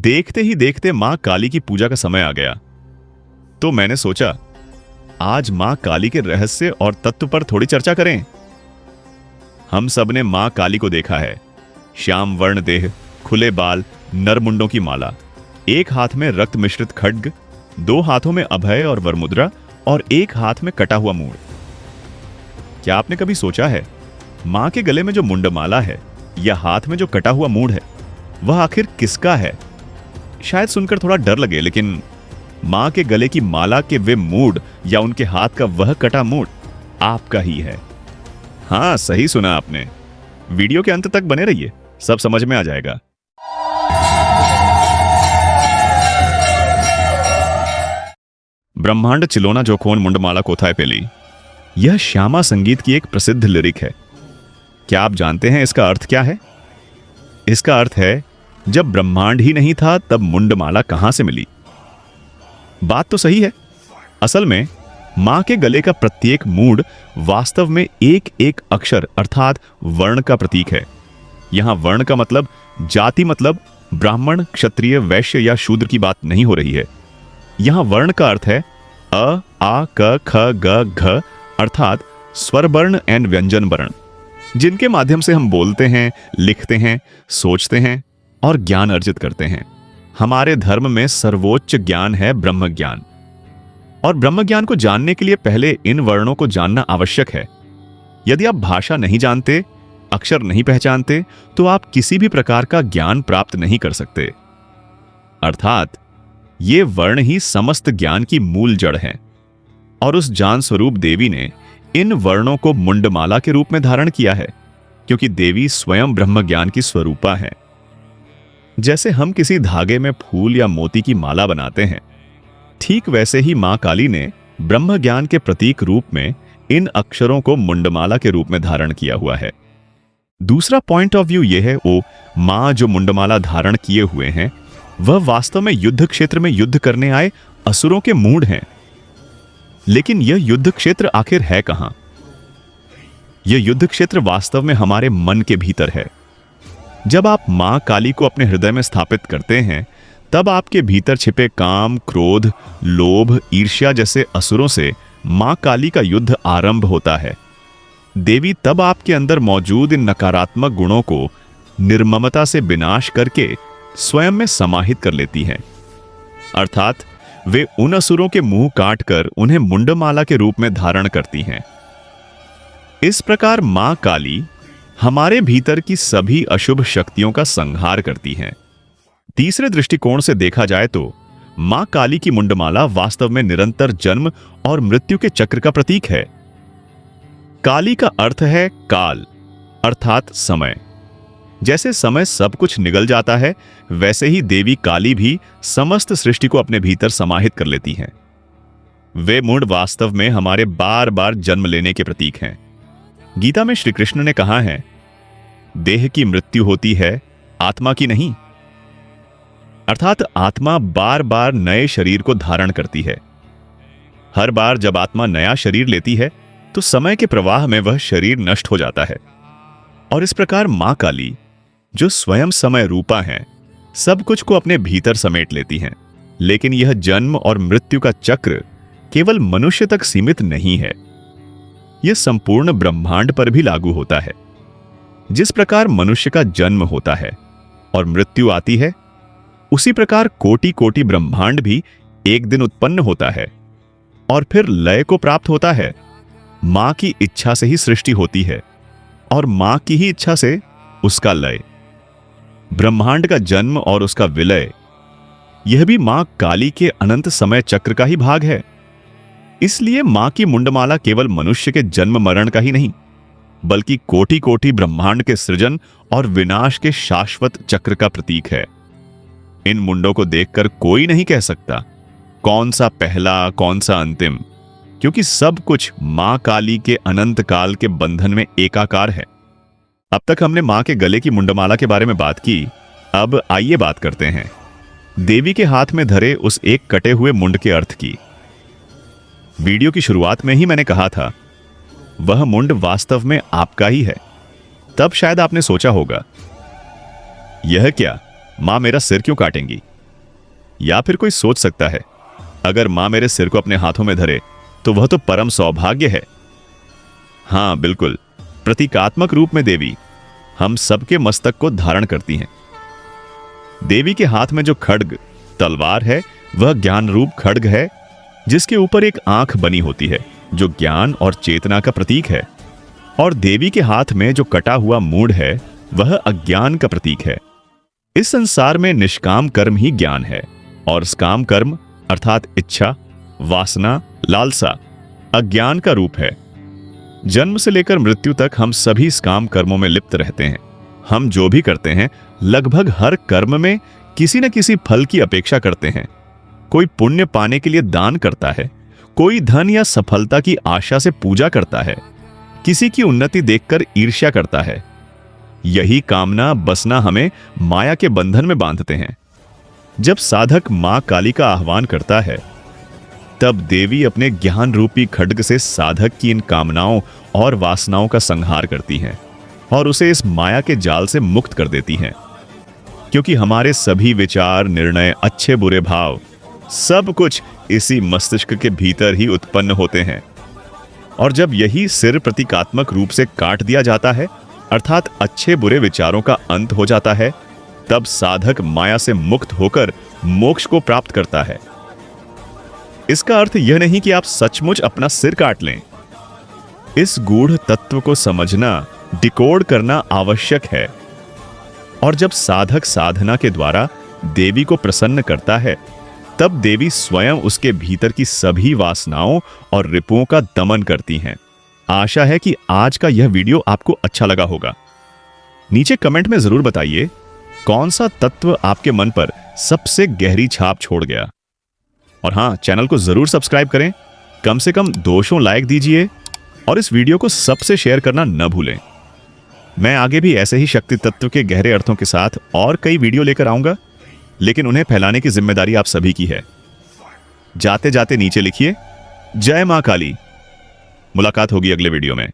देखते ही देखते मां काली की पूजा का समय आ गया। तो मैंने सोचा आज मां काली के रहस्य और तत्व पर थोड़ी चर्चा करें। हम सब ने मां काली को देखा है। श्याम वर्ण देह, खुले बाल, नरमुंडों की माला, एक हाथ में रक्त मिश्रित खड्ग, दो हाथों में अभय और वरमुद्रा और एक हाथ में कटा हुआ मूंड। क्या आपने कभी सोचा है मां के गले में जो मुंडमाला है या हाथ में जो कटा हुआ मूंड है वह आखिर किसका है? शायद सुनकर थोड़ा डर लगे, लेकिन मां के गले की माला के वे मूंड या उनके हाथ का वह कटा मूंड आपका ही है। हां, सही सुना आपने। वीडियो के अंत तक बने रहिए, सब समझ में आ जाएगा। ब्रह्मांड चिलोना जोखोन मुंडमाला कोथाय पेली, यह श्यामा संगीत की एक प्रसिद्ध लिरिक है। क्या आप जानते हैं इसका अर्थ क्या है? इसका अर्थ है जब ब्रह्मांड ही नहीं था तब मुंडमाला कहां से मिली। बात तो सही है। असल में मां के गले का प्रत्येक मूंड वास्तव में एक एक अक्षर अर्थात वर्ण का प्रतीक है। यहां वर्ण का मतलब जाति, मतलब ब्राह्मण, क्षत्रिय, वैश्य या शूद्र की बात नहीं हो रही है। यहां वर्ण का अर्थ है अ, आ, क, ख, ग, घ अर्थात स्वर वर्ण एंड व्यंजन वर्ण, जिनके माध्यम से हम बोलते हैं, लिखते हैं, सोचते हैं और ज्ञान अर्जित करते हैं। हमारे धर्म में सर्वोच्च ज्ञान है ब्रह्म ज्ञान, और ब्रह्म ज्ञान को जानने के लिए पहले इन वर्णों को जानना आवश्यक है। यदि आप भाषा नहीं जानते, अक्षर नहीं पहचानते, तो आप किसी भी प्रकार का ज्ञान प्राप्त नहीं कर सकते। अर्थात ये वर्ण ही समस्त ज्ञान की मूल जड़ है, और उस ज्ञान स्वरूप देवी ने इन वर्णों को मुंडमाला के रूप में धारण किया है, क्योंकि देवी स्वयं ब्रह्म ज्ञान की स्वरूपा है। जैसे हम किसी धागे में फूल या मोती की माला बनाते हैं, ठीक वैसे ही मां काली ने ब्रह्म ज्ञान के प्रतीक रूप में इन अक्षरों को मुंडमाला के रूप में धारण किया हुआ है। दूसरा पॉइंट ऑफ व्यू यह है, वो मां जो मुंडमाला धारण किए हुए हैं वह वास्तव में युद्ध क्षेत्र में युद्ध करने आए असुरों के मूंड हैं। लेकिन यह युद्ध क्षेत्र आखिर है कहां? यह युद्ध क्षेत्र वास्तव में हमारे मन के भीतर है। जब आप मां काली को अपने हृदय में स्थापित करते हैं, तब आपके भीतर छिपे काम, क्रोध, लोभ, ईर्ष्या जैसे असुरों से मां काली का युद्ध आरंभ होता है। देवी तब आपके अंदर मौजूद इन नकारात्मक गुणों को निर्ममता से विनाश करके स्वयं में समाहित कर लेती हैं। अर्थात वे उन असुरों के मुंह काटकर उन्हें मुंडमाला के रूप में धारण करती हैं। इस प्रकार मां काली हमारे भीतर की सभी अशुभ शक्तियों का संहार करती हैं। तीसरे दृष्टिकोण से देखा जाए तो मां काली की मुंडमाला वास्तव में निरंतर जन्म और मृत्यु के चक्र का प्रतीक है। काली का अर्थ है काल अर्थात समय। जैसे समय सब कुछ निगल जाता है, वैसे ही देवी काली भी समस्त सृष्टि को अपने भीतर समाहित कर लेती हैं। वे मूड वास्तव में हमारे बार बार जन्म लेने के प्रतीक हैं। गीता में श्री कृष्ण ने कहा है, देह की मृत्यु होती है, आत्मा की नहीं। अर्थात आत्मा बार बार नए शरीर को धारण करती है। हर बार जब आत्मा नया शरीर लेती है तो समय के प्रवाह में वह शरीर नष्ट हो जाता है। और इस प्रकार मां काली जो स्वयं समय रूपा है, सब कुछ को अपने भीतर समेट लेती हैं। लेकिन यह जन्म और मृत्यु का चक्र केवल मनुष्य तक सीमित नहीं है, यह संपूर्ण ब्रह्मांड पर भी लागू होता है। जिस प्रकार मनुष्य का जन्म होता है और मृत्यु आती है, उसी प्रकार कोटि कोटि ब्रह्मांड भी एक दिन उत्पन्न होता है और फिर लय को प्राप्त होता है। मां की इच्छा से ही सृष्टि होती है और मां की ही इच्छा से उसका लय। ब्रह्मांड का जन्म और उसका विलय, यह भी मां काली के अनंत समय चक्र का ही भाग है। इसलिए मां की मुंडमाला केवल मनुष्य के जन्म मरण का ही नहीं, बल्कि कोटि कोटि ब्रह्मांड के सृजन और विनाश के शाश्वत चक्र का प्रतीक है। इन मुंडों को देखकर कोई नहीं कह सकता कौन सा पहला कौन सा अंतिम, क्योंकि सब कुछ मां काली के अनंत काल के बंधन में एकाकार है। अब तक हमने मां के गले की मुंडमाला के बारे में बात की। अब आइए बात करते हैं देवी के हाथ में धरे उस एक कटे हुए मुंड के अर्थ की। वीडियो की शुरुआत में ही मैंने कहा था, वह मुंड वास्तव में आपका ही है। तब शायद आपने सोचा होगा, यह क्या, मां मेरा सिर क्यों काटेंगी? या फिर कोई सोच सकता है, अगर मां मेरे सिर को अपने हाथों में धरे तो वह तो परम सौभाग्य है। हां बिल्कुल, प्रतीकात्मक रूप में देवी हम सबके मस्तक को धारण करती हैं। देवी के हाथ में जो खड्ग तलवार है वह ज्ञान रूप खड्ग है, जिसके ऊपर एक आंख बनी होती है जो ज्ञान और चेतना का प्रतीक है। और देवी के हाथ में जो कटा हुआ मूढ़ है वह अज्ञान का प्रतीक है। इस संसार में निष्काम कर्म ही ज्ञान है और सकाम कर्म अर्थात इच्छा, वासना, लालसा अज्ञान का रूप है। जन्म से लेकर मृत्यु तक हम सभी सकाम कर्मों में लिप्त रहते हैं। हम जो भी करते हैं लगभग हर कर्म में किसी न किसी फल की अपेक्षा करते हैं। कोई पुण्य पाने के लिए दान करता है, कोई धन या सफलता की आशा से पूजा करता है, किसी की उन्नति देखकर ईर्ष्या करता है। यही कामना बसना हमें माया के बंधन में बांधते हैं। जब साधक मां काली का आह्वान करता है तब देवी अपने ज्ञान रूपी खड्ग से साधक की इन कामनाओं और वासनाओं का संहार करती हैं और उसे इस माया के जाल से मुक्त कर देती हैं। क्योंकि हमारे सभी विचार, निर्णय, अच्छे बुरे भाव सब कुछ इसी मस्तिष्क के भीतर ही उत्पन्न होते हैं। और जब यही सिर प्रतीकात्मक रूप से काट दिया जाता है अर्थात अच्छे बुरे विचारों का अंत हो जाता है, तब साधक माया से मुक्त होकर मोक्ष को प्राप्त करता है। इसका अर्थ यह नहीं कि आप सचमुच अपना सिर काट लें। इस गूढ़ तत्व को समझना, डिकोड करना आवश्यक है। और जब साधक साधना के द्वारा देवी को प्रसन्न करता है तब देवी स्वयं उसके भीतर की सभी वासनाओं और रिपुओं का दमन करती हैं। आशा है कि आज का यह वीडियो आपको अच्छा लगा होगा। नीचे कमेंट में जरूर बताइए कौन सा तत्व आपके मन पर सबसे गहरी छाप छोड़ गया। और हां, चैनल को जरूर सब्सक्राइब करें, कम से कम 200 लाइक दीजिए और इस वीडियो को सबसे शेयर करना न भूलें। मैं आगे भी ऐसे ही शक्ति तत्व के गहरे अर्थों के साथ और कई वीडियो लेकर आऊंगा, लेकिन उन्हें फैलाने की जिम्मेदारी आप सभी की है। जाते जाते नीचे लिखिए जय मां काली। मुलाकात होगी अगले वीडियो में।